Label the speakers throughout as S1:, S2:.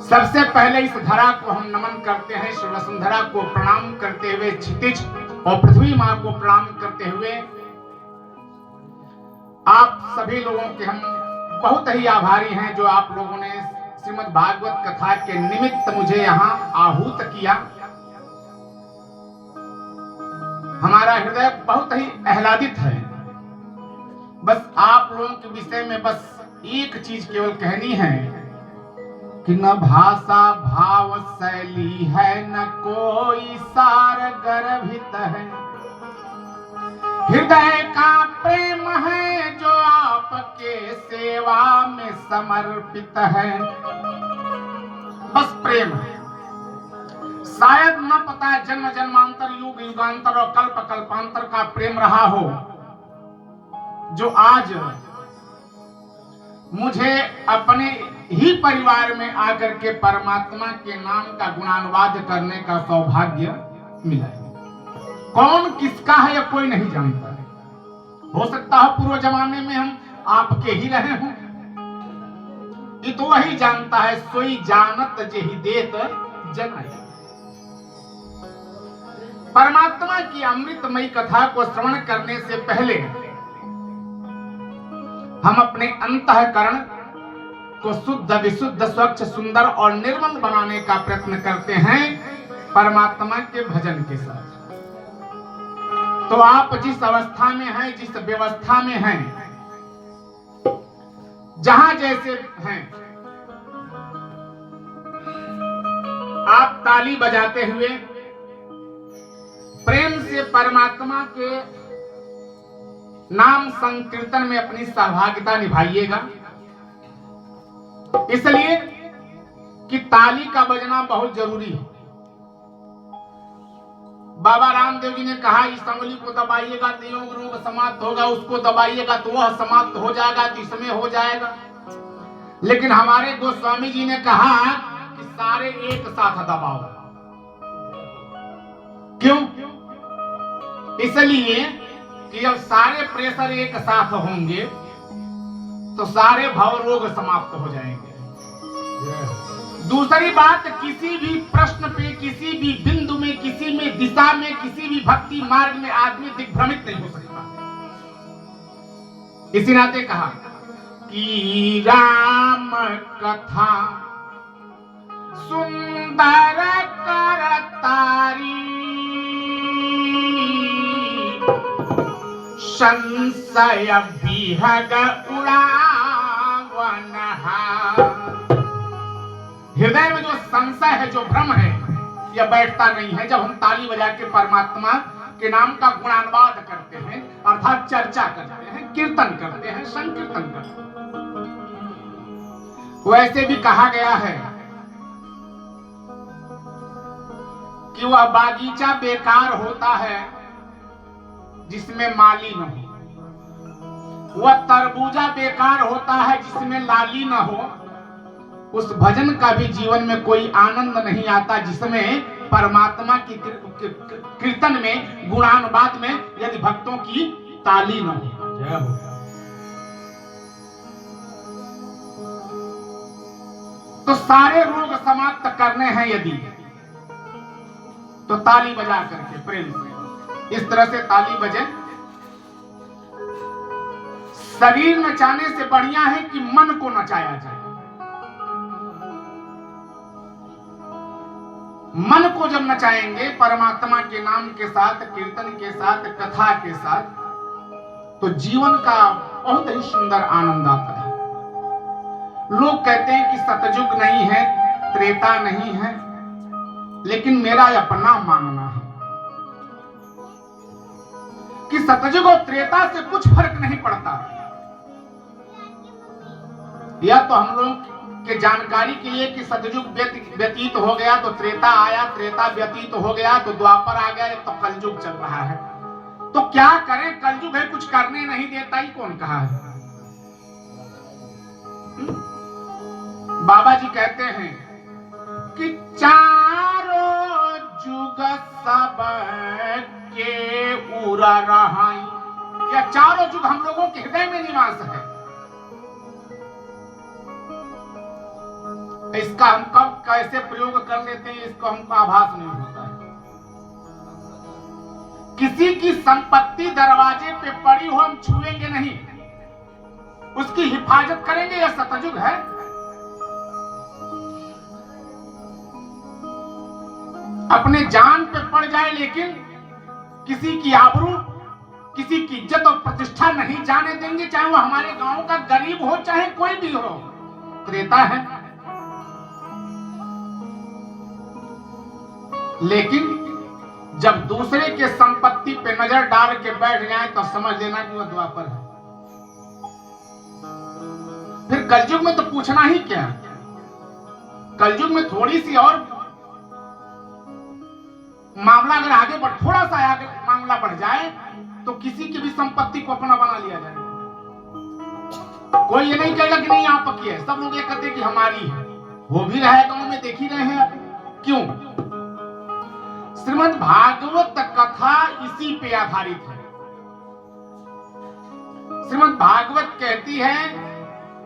S1: सबसे पहले इस धरा को हम नमन करते हैं, श्री वसुंधरा को प्रणाम करते हुए, क्षितिज और पृथ्वी मां को प्रणाम करते हुए आप सभी लोगों के हम बहुत ही आभारी हैं जो आप लोगों ने श्रीमद् भागवत कथा के निमित्त मुझे यहाँ आहूत किया। हमारा हृदय बहुत ही आह्लादित है। बस आप लोगों के विषय में बस एक चीज केवल कहनी है कि न भाषा भाव शैली है, न कोई सार गर्भित है, हृदय का प्रेम है जो आपके सेवा में समर्पित है। बस प्रेम है। शायद न पता जन्म जन्मांतर युग युगांतर और कल्प कल्पांतर का प्रेम रहा हो जो आज मुझे अपने ही परिवार में आकर के परमात्मा के नाम का गुणानुवाद करने का सौभाग्य मिला है। कौन किसका है या कोई नहीं जानता है। हो सकता है पूर्व जमाने में हम आपके ही रहे हों, ये तो वही जानता है। सोई जानत जेहि देत जनाई। परमात्मा की अमृतमयी कथा को श्रवण करने से पहले हम अपने अंतःकरण को शुद्ध विशुद्ध स्वच्छ सुंदर और निर्मल बनाने का प्रयत्न करते हैं परमात्मा के भजन के साथ। तो आप जिस अवस्था में हैं, जिस व्यवस्था में हैं, जहां जैसे हैं, आप ताली बजाते हुए प्रेम से परमात्मा के नाम संकीर्तन में अपनी सहभागिता निभाइएगा। इसलिए कि ताली का बजना बहुत जरूरी है। बाबा रामदेव जी ने कहा इस अंगुली को दबाइएगा तो योग रोग समाप्त होगा, उसको दबाइएगा तो वह समाप्त हो जाएगा, तो इसमें हो जाएगा। लेकिन हमारे गोस्वामी जी ने कहा कि सारे एक साथ दबाओ। क्यों? इसलिए कि जब सारे प्रेशर एक साथ होंगे तो सारे भव रोग समाप्त हो जाएंगे। दूसरी बात, किसी भी प्रश्न पे, किसी भी बिंदु में, किसी में दिशा में, किसी भी भक्ति मार्ग में आदमी दिग्भ्रमित नहीं हो सकता। इसी नाते कहा कि राम कथा सुंदर करतारी, संशय विहग उड़ावन। हृदय में जो संशय है, जो भ्रम है, यह बैठता नहीं है जब हम ताली बजा के परमात्मा के नाम का गुणानुवाद करते हैं, अर्थात चर्चा करते हैं, कीर्तन करते हैं, संकीर्तन करते हैं। वैसे भी कहा गया है कि वह बागीचा बेकार होता है जिसमें माली न हो, वह तरबूजा बेकार होता है जिसमें लाली न हो, उस भजन का भी जीवन में कोई आनंद नहीं आता जिसमें परमात्मा की कीर्तन में, गुणानुवाद में यदि भक्तों की ताली न हो। तो सारे रोग समाप्त करने हैं यदि, तो ताली बजा करके प्रेम से इस तरह से ताली बजे। शरीर नचाने से बढ़िया है कि मन को नचाया जाए। मन को जब नचाएंगे परमात्मा के नाम के साथ, कीर्तन के साथ, कथा के साथ, तो जीवन का बहुत ही सुंदर आनंद आता है। लोग कहते हैं कि सतयुग नहीं है, त्रेता नहीं है, लेकिन मेरा अपना मानना है कि सतयुग और त्रेता से कुछ फर्क नहीं पड़ता। या तो हम लोग के जानकारी के लिए कि सतयुग व्यतीत हो गया तो त्रेता आया, त्रेता व्यतीत हो गया तो द्वापर आ गया, तो कलयुग चल रहा है। तो क्या करें? कलयुग है, कुछ करने नहीं देता, ही कौन कहा है? बाबा जी कहते हैं कि चारों जुग सब के उरा रहाई, या चारों जुग हम लोगों के हृदय में निवास है। इसका हम कैसे प्रयोग कर लेते हैं इसको हमको आभास नहीं होता है। किसी की संपत्ति दरवाजे पे पड़ी हो हम छुएंगे नहीं, उसकी हिफाजत करेंगे, यह सतयुग है। अपने जान पे पड़ जाए लेकिन किसी की आबरू, किसी की इज्जत और प्रतिष्ठा नहीं जाने देंगे, चाहे वो हमारे गांव का गरीब हो चाहे कोई भी हो। त्रेता है। लेकिन जब दूसरे के संपत्ति पे नजर डाल के बैठ जाए तो समझ लेना कि वह द्वापर है। फिर कलयुग में तो पूछना ही क्या। कलयुग में थोड़ी सी और मामला अगर आगे बढ़, थोड़ा सा आगे मामला बढ़ जाए तो किसी की भी संपत्ति को अपना बना लिया जाए। कोई ये नहीं कहेगा कि नहीं आपकी है, सब लोग ये कहते हैं कि हमारी है। वो भी रहा है गांव में, देख ही रहे हैं आप। क्यों? श्रीमद् भागवत कथा इसी पे आधारित है। श्रीमद् भागवत कहती है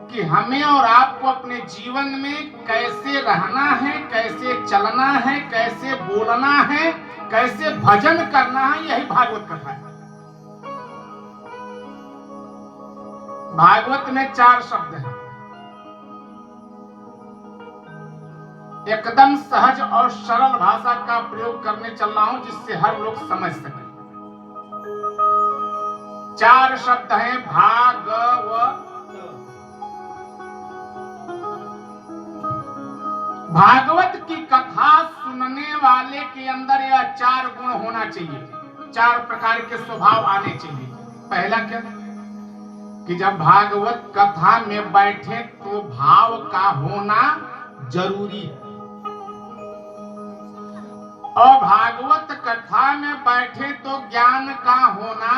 S1: कि हमें और आपको अपने जीवन में कैसे रहना है, कैसे चलना है, कैसे बोलना है, कैसे भजन करना है, यही भागवत कथा है। भागवत में 4 शब्द हैं। एकदम सहज और सरल भाषा का प्रयोग करने चल रहा हूं जिससे हर लोग समझ सके। 4 शब्द हैं भागवत। भागवत की कथा सुनने वाले के अंदर यह 4 गुण होना चाहिए, 4 प्रकार के स्वभाव आने चाहिए। पहला क्या? कि जब भागवत कथा में बैठे तो भाव का होना जरूरी है। और भागवत कथा में बैठे तो ज्ञान का होना,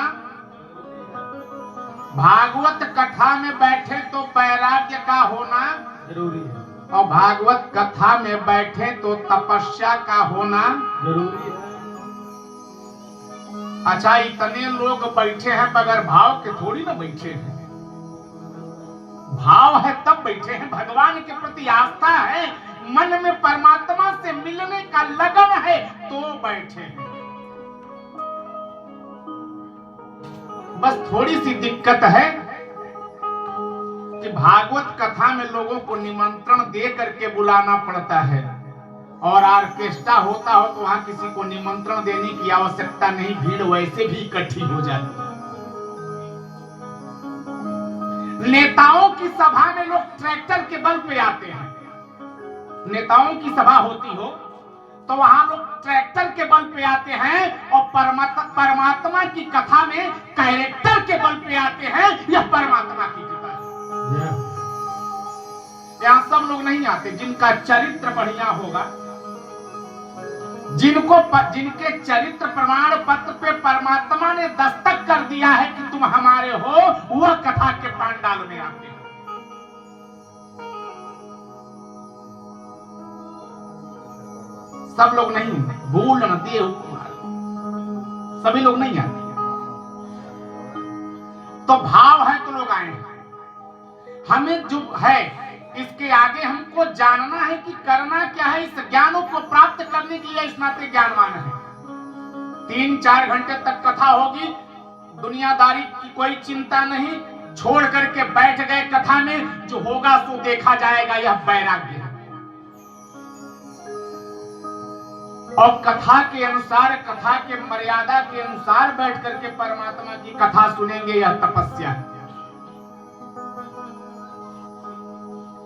S1: भागवत कथा में बैठे तो वैराग्य का होना जरूरी है। और भागवत कथा में बैठे तो तपस्या का होना जरूरी है। अच्छा, इतने लोग बैठे हैं बगैर भाव के थोड़ी ना बैठे हैं। भाव है तब बैठे हैं, भगवान के प्रति आस्था है, मन में परमात्मा से मिलने का लगन है तो बैठे हैं। बस थोड़ी सी दिक्कत है कि भागवत कथा में लोगों को निमंत्रण दे करके बुलाना पड़ता है, और ऑर्केस्ट्रा होता हो तो वहां किसी को निमंत्रण देने की आवश्यकता नहीं, भीड़ वैसे भी इकट्ठी हो जाती है। नेताओं की सभा में लोग ट्रैक्टर के बल पे आते हैं। नेताओं की सभा होती हो तो वहां लोग ट्रैक्टर के बल पे आते हैं, और परमात्मा की कथा में कैरेक्टर के बल पे आते हैं। यह परमात्मा की कथा है। यहां सब लोग नहीं आते जिनका चरित्र बढ़िया होगा, जिनके चरित्र प्रमाण पत्र पे परमात्मा ने दस्तक कर दिया है कि तुम हमारे हो, वह कथा के पांडाल में आते हैं। सब लोग नहीं, भूल न देव कुमार, सभी लोग नहीं आते। तो भाव है तो लोग आए हैं। हमें जो है इसके आगे हमको जानना है कि करना क्या है। इस ज्ञानों को प्राप्त करने के लिए इस नाते ज्ञानवान है। 3-4 घंटे तक कथा होगी, दुनियादारी की कोई चिंता नहीं, छोड़ करके बैठ गए कथा में, जो होगा सो देखा जाएगा। यह वैराग्य है। और कथा के अनुसार, कथा के मर्यादा के अनुसार बैठ करके परमात्मा की कथा सुनेंगे, यह तपस्या है।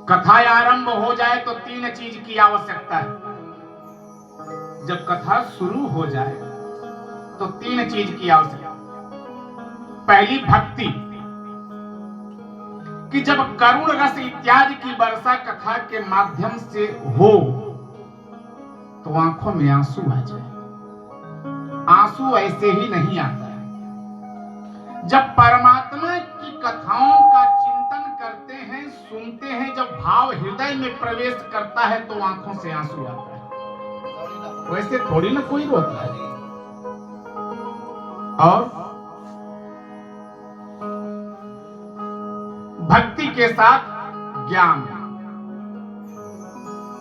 S1: कथा आरंभ हो जाए तो 3 चीज की आवश्यकता है। जब कथा शुरू हो जाए तो 3 चीज की आवश्यकता। पहली भक्ति, कि जब करुण रस इत्यादि की वर्षा कथा के माध्यम से हो तो आंखों में आंसू आ जाए। आंसू ऐसे ही नहीं आता है। जब परमात्मा की कथाओं का चिंतन करते हैं, सुनते हैं, जब भाव हृदय में प्रवेश करता है तो आंखों से आंसू आता है। वैसे थोड़ी ना कोई रोता है। और भक्ति के साथ ज्ञान।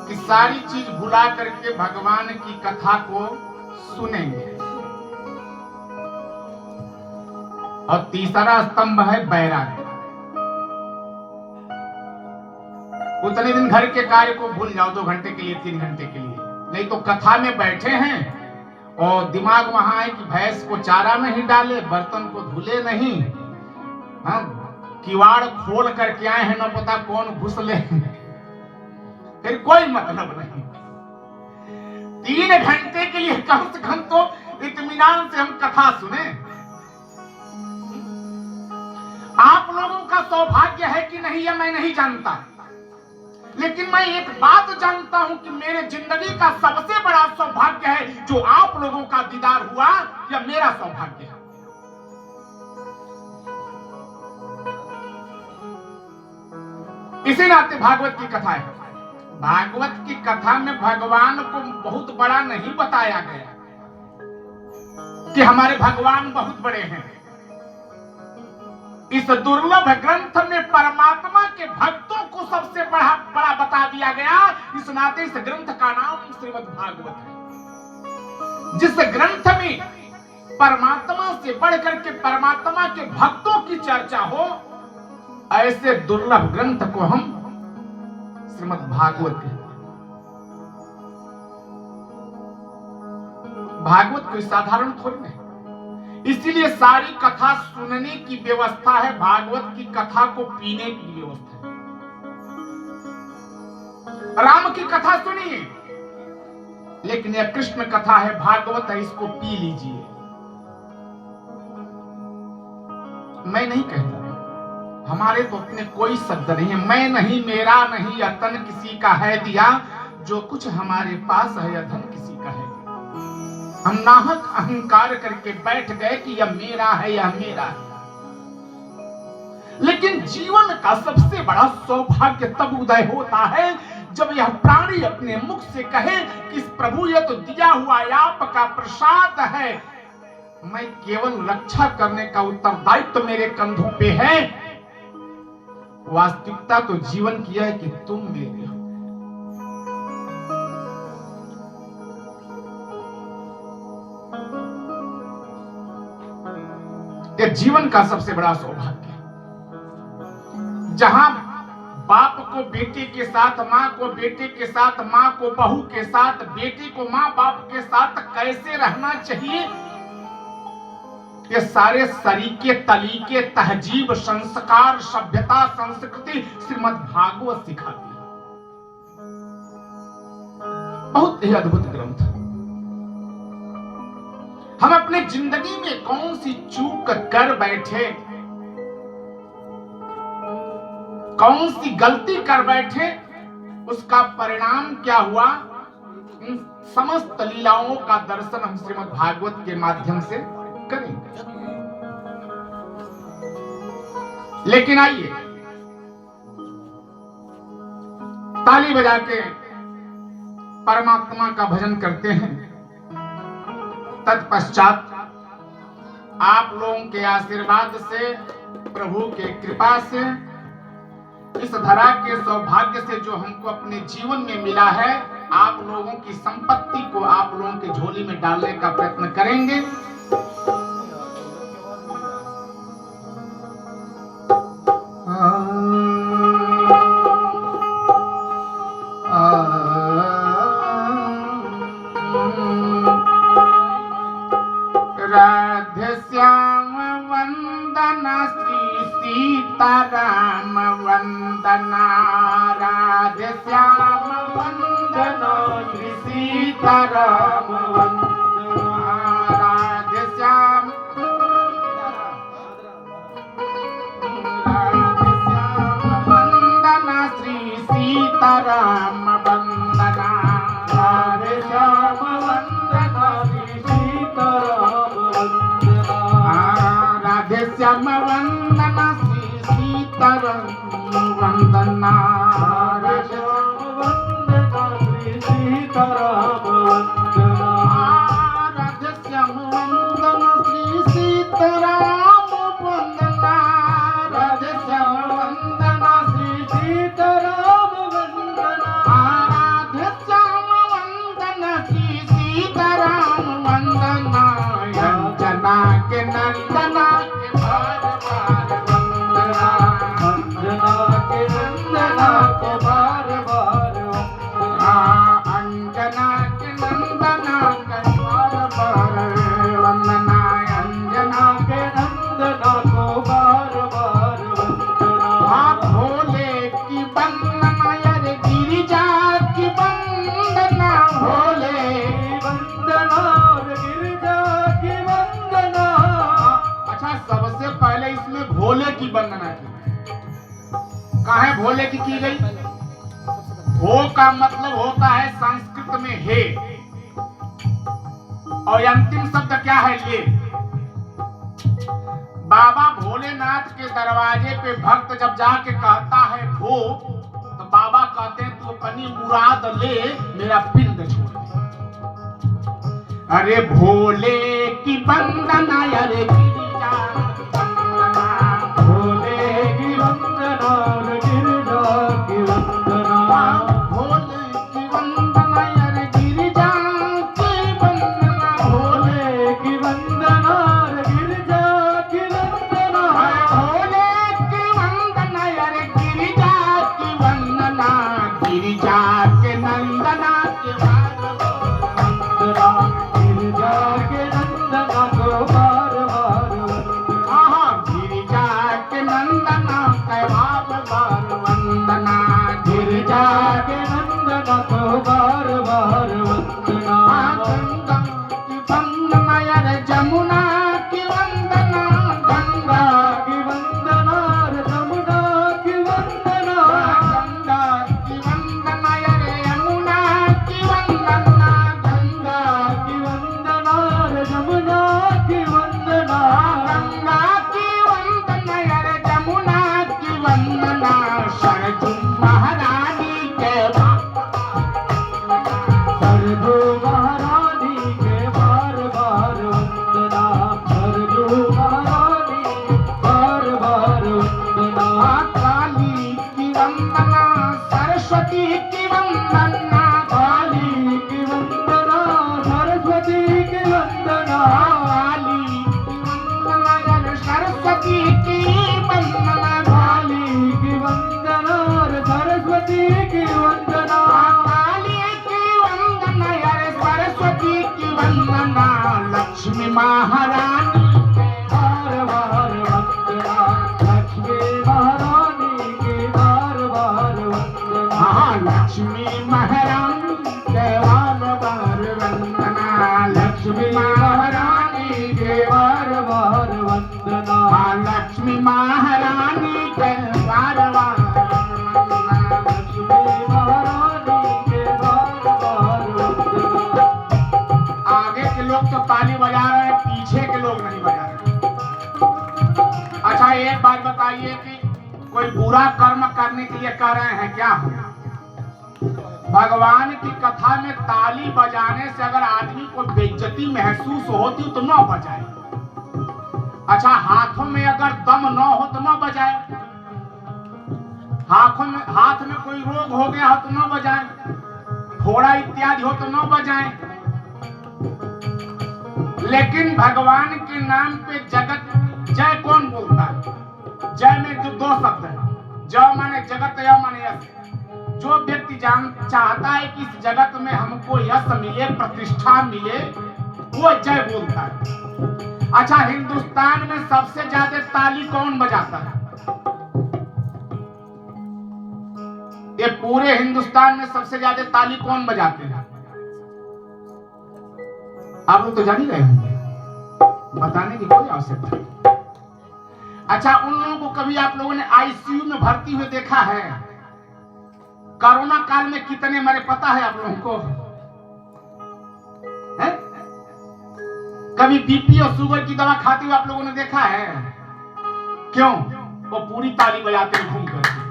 S1: कि सारी चीज भुला करके भगवान की कथा को सुनेंगे। और तीसरा स्तंभ है बैराग्य। उतने दिन घर के कार्य को भूल जाओ, 2 घंटे के लिए 3 घंटे के लिए, नहीं तो कथा में बैठे हैं और दिमाग वहां है कि भैंस को चारा नहीं डाले, बर्तन को धुले नहीं, किवाड़ खोल करके आए हैं, न पता कौन घुस ले, फिर कोई मतलब नहीं। 3 घंटे के लिए कम से कम तो इत्मीनान से हम कथा सुने। आप लोगों का सौभाग्य है कि नहीं, यह मैं नहीं जानता, लेकिन मैं एक बात जानता हूं कि मेरे जिंदगी का सबसे बड़ा सौभाग्य है जो आप लोगों का दीदार हुआ, यह मेरा सौभाग्य है। इसी नाते भागवत की कथा है। भागवत की कथा में भगवान को बहुत बड़ा नहीं बताया गया कि हमारे भगवान बहुत बड़े हैं। इस दुर्लभ ग्रंथ में परमात्मा के भक्तों को सबसे बड़ा बता दिया गया। इस नाते इस ग्रंथ का नाम श्रीमद् भागवत है। जिस ग्रंथ में परमात्मा से बढ़कर के परमात्मा के भक्तों की चर्चा हो, ऐसे दुर्लभ ग्रंथ को हम श्रीमद् भागवत कहते हैं। भागवत कोई साधारण थोड़ी नहीं, इसीलिए सारी कथा सुनने की व्यवस्था है, भागवत की कथा को पीने की व्यवस्था है। राम की कथा सुनिए, लेकिन यह कृष्ण कथा है, भागवत है, इसको पी लीजिए। मैं नहीं कहता, हमारे तो अपने कोई शब्द नहीं है, मैं नहीं, मेरा नहीं, यह तन किसी का है दिया, जो कुछ हमारे पास है यह धन किसी का है। हम नाहक अहंकार करके बैठ गए कि यह मेरा है, यह मेरा है। लेकिन जीवन का सबसे बड़ा सौभाग्य तब उदय होता है जब यह प्राणी अपने मुख से कहे कि प्रभु यह तो दिया हुआ आपका प्रसाद है, मैं केवल रक्षा करने का उत्तरदायित्व मेरे कंधों पे है। वास्तविकता तो जीवन की है कि तुम मेरे हो। यह जीवन का सबसे बड़ा सौभाग्य है, जहां बाप को बेटे के साथ, मां को बेटे के साथ, मां को बहू के साथ, बेटे को मां बाप के साथ कैसे रहना चाहिए, ये सारे सरीके तलीके तहजीब संस्कार सभ्यता संस्कृति श्रीमद् भागवत सिखाती है। बहुत ही अद्भुत ग्रंथ। हम अपने जिंदगी में कौन सी चूक कर बैठे, कौन सी गलती कर बैठे, उसका परिणाम क्या हुआ, इन समस्त लीलाओं का दर्शन हम श्रीमद् भागवत के माध्यम से करेंगे। लेकिन आइए ताली बजा के परमात्मा का भजन करते हैं। तत्पश्चात आप लोगों के आशीर्वाद से, प्रभु के कृपा से, इस धरा के सौभाग्य से जो हमको अपने जीवन में मिला है, आप लोगों की संपत्ति को आप लोगों के झोली में डालने का प्रयत्न करेंगे। राधे श्याम वंदना श्री सीताराम वंदना, राधे श्याम वंदना श्री सीताराम वंदना, राधे श्याम वंदना श्री सीताराम वंदना, राधे श्याम वंदना श्री सीताराम वंदना, राधे श्याम वंदना श्री सीताराम वंदना, राधे श्याम वंदना श्री सीताराम वंदना, राधे श्याम वंदना श्री सीताराम वंदना, राधे श्याम वंदना श्री सीताराम वंदना, राधे वंदना की। काहे भोले की गई? हो का मतलब होता है संस्कृत में हे, और अंतिम शब्द क्या है? ले। बाबा भोलेनाथ के दरवाजे पे भक्त जब जाके कहता है भो, तो बाबा कहते हैं तू अपनी मुराद ले, मेरा पिंड छोड़ दे। अरे भोले की वंदना, अरे गिरिजा वंदना,
S2: भोले की वंदना, गिरिजा की वंदना,
S1: भोले की वंदना, अरे गिरिजा की वंदना,
S2: भोले की वंदना, गिरिजा की वंदना,
S1: भोले की वंदना, अरे गिरिजा की वंदना, गिरिजा के नंदना के
S2: वंदना, गिरिजा के नंदना को बार बार वंदना,
S1: गिरिजा के नंदना के बार बार वंदना, गिरिजा
S2: के नंदना को बार बार वंदना,
S1: गंगा की वंदना, अरे जमुना की वंदना, गंगा
S2: की वंदना, यमुना की वंदना,
S1: गंगा की वंदना, अरे यमुना की वंदना, गंगा
S2: की वंदना, यमुना की वंदना,
S1: गंगा की वंदना, अरे जमुना की वंदना, सरजू महारानी के
S2: सरजू महारानी के बार बार वंदना, सरजू महारानी बार बार वंदना,
S1: काली की वंदना, सरस्वती की वंदना,
S2: काली की वंदना, सरस्वती की वंदना,
S1: काली की वंदना, अरे सरस्वती की वंदना,
S2: काली की वंदना, सरस्वती की वंदना,
S1: काली की वंदना, अरे सरस्वती की वंदना, लक्ष्मी महारानी
S2: बार बार वंदना, लक्ष्मी महारानी की बार बार वंदना,
S1: लक्ष्मी महारानी के बार बार वंदना, लक्ष्मी महारानी के
S2: बार बार वंदना,
S1: लक्ष्मी महारानी के बार बार वंदना,
S2: लक्ष्मी महारानी के बार बार वंदना।
S1: आगे के लोग तो ताली बजा रहे हैं, पीछे के लोग नहीं बजा रहे। अच्छा एक बात बताइए कि कोई बुरा कर्म करने के लिए कह रहे हैं क्या? भगवान की कथा में ताली बजाने से अगर आदमी को बेइज्जती महसूस होती तो न बजाए। अच्छा हाथों में अगर दम न हो तो न बजाए, हाथ में कोई रोग हो गया हो तो न बजाए, फोड़ा इत्यादि हो तो न बजाए। लेकिन भगवान के नाम पे जगत जय कौन बोलता है? जय में जो दो शब्द है, ज माने जगत, य माने यश। जो व्यक्ति चाहता है कि इस जगत में हमको यश मिले, प्रतिष्ठा मिले, वो जय बोलता है। अच्छा हिंदुस्तान में सबसे ज्यादा ताली कौन बजाता है? ये पूरे हिंदुस्तान में सबसे ज्यादा ताली कौन बजाते हैं? आप लोग तो जान ही रहे होंगे, बताने की कोई आवश्यकता नहीं। अच्छा उन लोगों को कभी आप लोगों ने आईसीयू में भर्ती हुए देखा है? कोरोना काल में कितने मरे पता है आप लोगों को? है? कभी बीपी और शुगर की दवा खाते हुए आप लोगों ने देखा है? क्यों? वो पूरी ताली बजाते हैं घूम करके।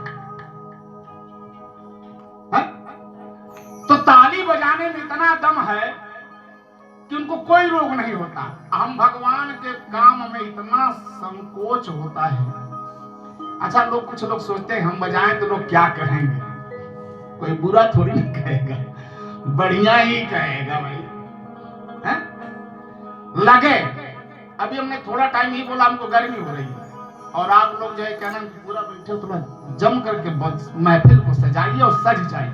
S1: तो ताली बजाने में इतना दम है कि उनको कोई रोग नहीं होता। हम भगवान के काम में इतना संकोच होता है। अच्छा कुछ लोग सोचते हैं हम बजाएं तो लोग क्या कहेंगे? कोई बुरा थोड़ी नहीं कहेगा, बढ़िया ही कहेगा भाई। है? लगे अभी हमने थोड़ा टाइम ही बोला, हमको गर्मी हो रही है और आप लोग जो है क्या नाम पूरा बैठे थोड़ा जम करके महफिल को सजाइए और सज जाइए।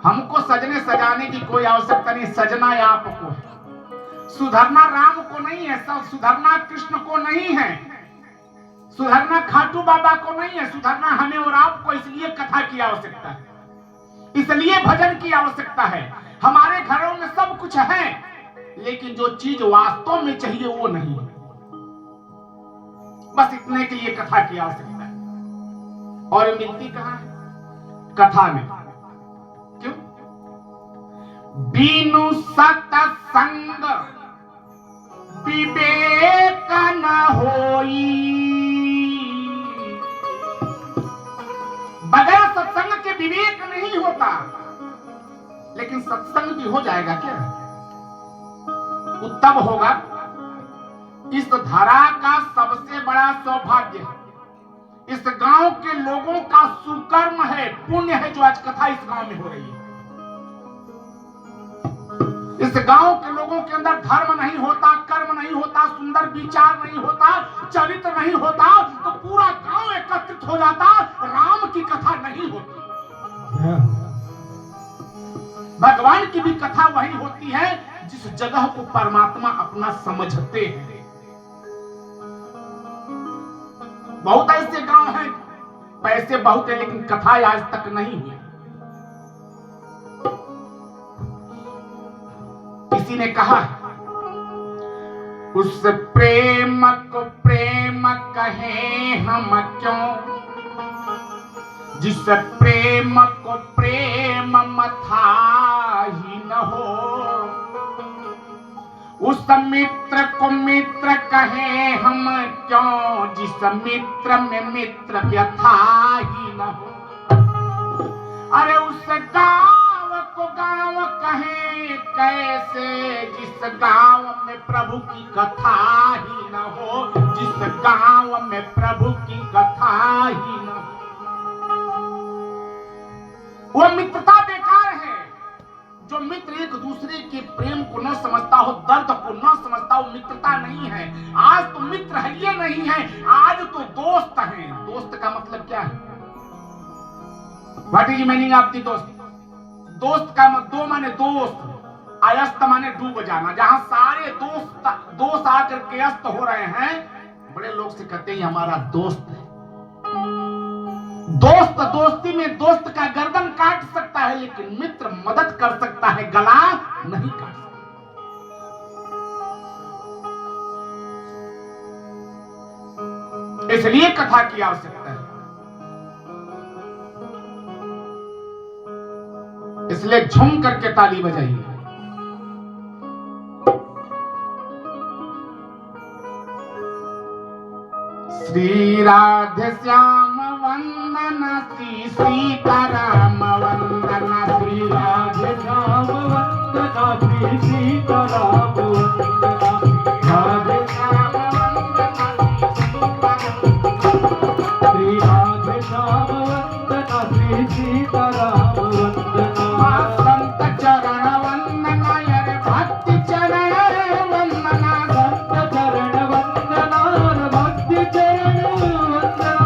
S1: हमको सजने सजाने की कोई आवश्यकता नहीं, सजना आपको है। सुधरना राम को नहीं है, सुधरना कृष्ण को नहीं है, सुधरना खाटू बाबा को नहीं है, सुधरना हमें और आपको। इसलिए कथा की आवश्यकता है, इसलिए भजन की आवश्यकता है। हमारे घरों में सब कुछ है, लेकिन जो चीज वास्तव में चाहिए वो नहीं है। बस इतने के लिए कथा की आवश्यकता है। और मिलती कहां है? कथा में। क्यों? बीनु सत्संग विवेक न होई। बगैर सत्संग के विवेक नहीं होता। लेकिन सत्संग भी हो जाएगा क्या? तब होगा। इस धरा का सबसे बड़ा सौभाग्य है, इस गांव के लोगों का सुकर्म है, पुण्य है जो आज कथा इस गांव में हो रही है। इस गांव के लोगों के अंदर धर्म नहीं होता, कर्म नहीं होता, सुंदर विचार नहीं होता, चरित्र नहीं होता, तो पूरा गांव एकत्रित हो जाता, राम की कथा नहीं होती। भगवान की भी कथा वही होती है जिस जगह को परमात्मा अपना समझते हैं। बहुत ऐसे गांव हैं, पैसे बहुत है लेकिन कथा आज तक नहीं हुई। किसी ने कहा उस प्रेम को प्रेम कहें हम क्यों, जिस प्रेम को प्रेम मथा ही न हो। उस मित्र को मित्र कहें हम क्यों, जिस मित्र में मित्र व्यथा ही न हो। अरे उस गांव को गांव कहें कैसे, जिस गांव में प्रभु की कथा ही न हो, जिस गांव में प्रभु की कथा ही न हो। वो मित्रता बेकार है। जो मित्र एक दूसरे के प्रेम को न समझता हो, दर्द को न समझता हो, मित्रता नहीं है। आज तो मित्र है ये नहीं है, आज तो दोस्त हैं। दोस्त का मतलब क्या है? What is meaning of the दोस्त? दोस्त का दो माने दोस्त, अयस्त माने डूब जाना। जहां सारे दोस्त आकर के अस्त हो रहे हैं, बड़े लोग से कहते हैं हमारा दोस्त है। दोस्त दोस्ती में दोस्त का गर्दन काट सकता है, लेकिन मित्र मदद कर सकता है, गला नहीं काट सकता। इसलिए कथा की आवश्यकता है। इसलिए झूम करके ताली बजाइए। श्री राधे श्याम वंदना, श्री सीताराम वंदना, श्री राधे श्याम वंदना, श्री सीताराम वंदना, राधे श्याम वंदना, श्री राधे श्याम वंदना, श्री सीताराम वंदना। संत चरण वंदना, अरे भक्ति चरण वंदना, संत चरण वंदना, भक्ति चरण वंदना।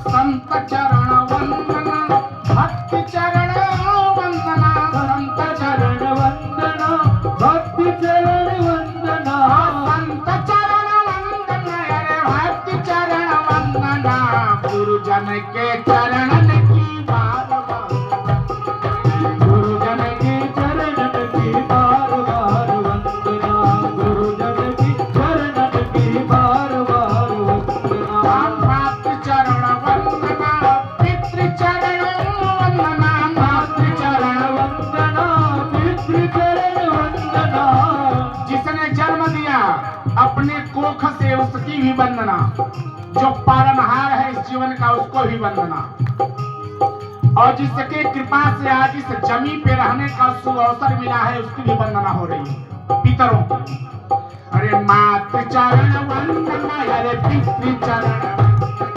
S1: संत चरण वंदना, भक्ति चरण वंदना, संत चरण वंदना, भक्ति चरण वंदना, संत चरण वंदना, अरे भक्ति चरण वंदना। गुरुजन के चरणन की बार बार, गुरुजन के चरणन की बार बार वंदना, गुरुजन की चरणन की बार बार वंदना। मातृ चरण वंदना, पितृ चरण वंदना, मातृ चरण वंदना, पितृ चरण वंदना। जिसने जन्म दिया अपने कोख से उसकी भी वंदना, जो पालनहार है इस जीवन का उसको भी वंदना, और जिसके कृपा से आज इस जमी पे रहने का सुअवसर मिला है उसकी भी वंदना हो रही है। पितरों की अरे मातृ चरण वंदना, अरे पितृ चरण वंदना,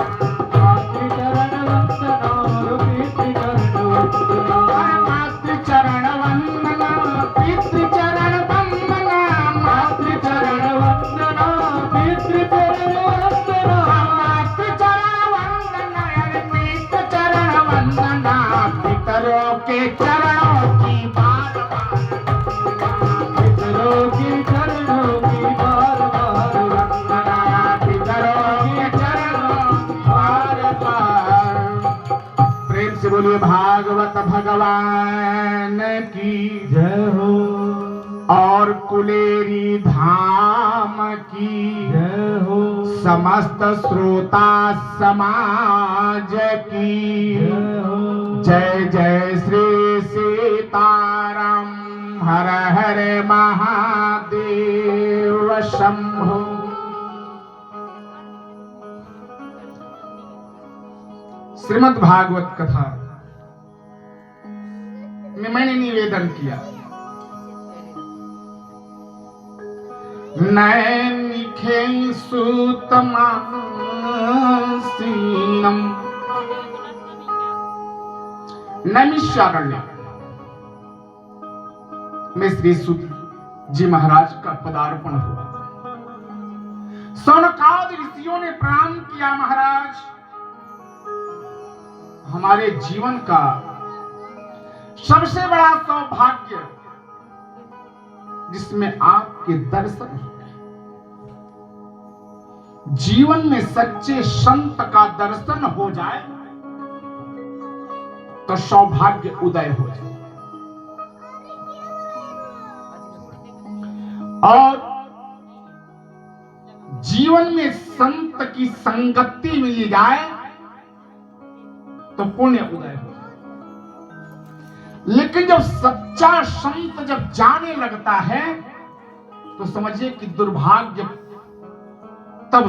S1: मातृ चरण वंदना, पितृ चरण वंदना, अरे मातृ चरण वंदना, पितृ चरण वंदना, मातृ चरण वंदना, पितृ चरण वंदना, मातृ चरण वंदना, अरे पितृ चरण वंदना। पितरों के चरणों की बार बार, पितरों के चरणों की बार बार वंदना, पितरों के चरणों की बार बार। प्रेम से बोलिए भागवत भगवान की
S2: जय हो।
S1: और कुलेरी धाम की
S2: जय हो
S1: समस्त श्रोता समाज की
S2: जय हो
S1: जय जय श्री सीताराम हर हर महादेव शंभो। श्रीमद् भागवत कथा में मैंने निवेदन किया, नैनिखे सूतमासीनम नैमिषारण्य में श्री सूत जी महाराज का पदार्पण हुआ। सौनकादि ऋषियों ने प्रणाम किया, महाराज हमारे जीवन का सबसे बड़ा सौभाग्य जिसमें आपके दर्शन हुए। जीवन में सच्चे संत का दर्शन हो जाए तो सौभाग्य उदय हो जाए। और जीवन में संत की संगति मिल जाए तो पुण्य उदय हो जाए। लेकिन जब सच्चा संत जब जाने लगता है तो समझिए कि दुर्भाग्य तब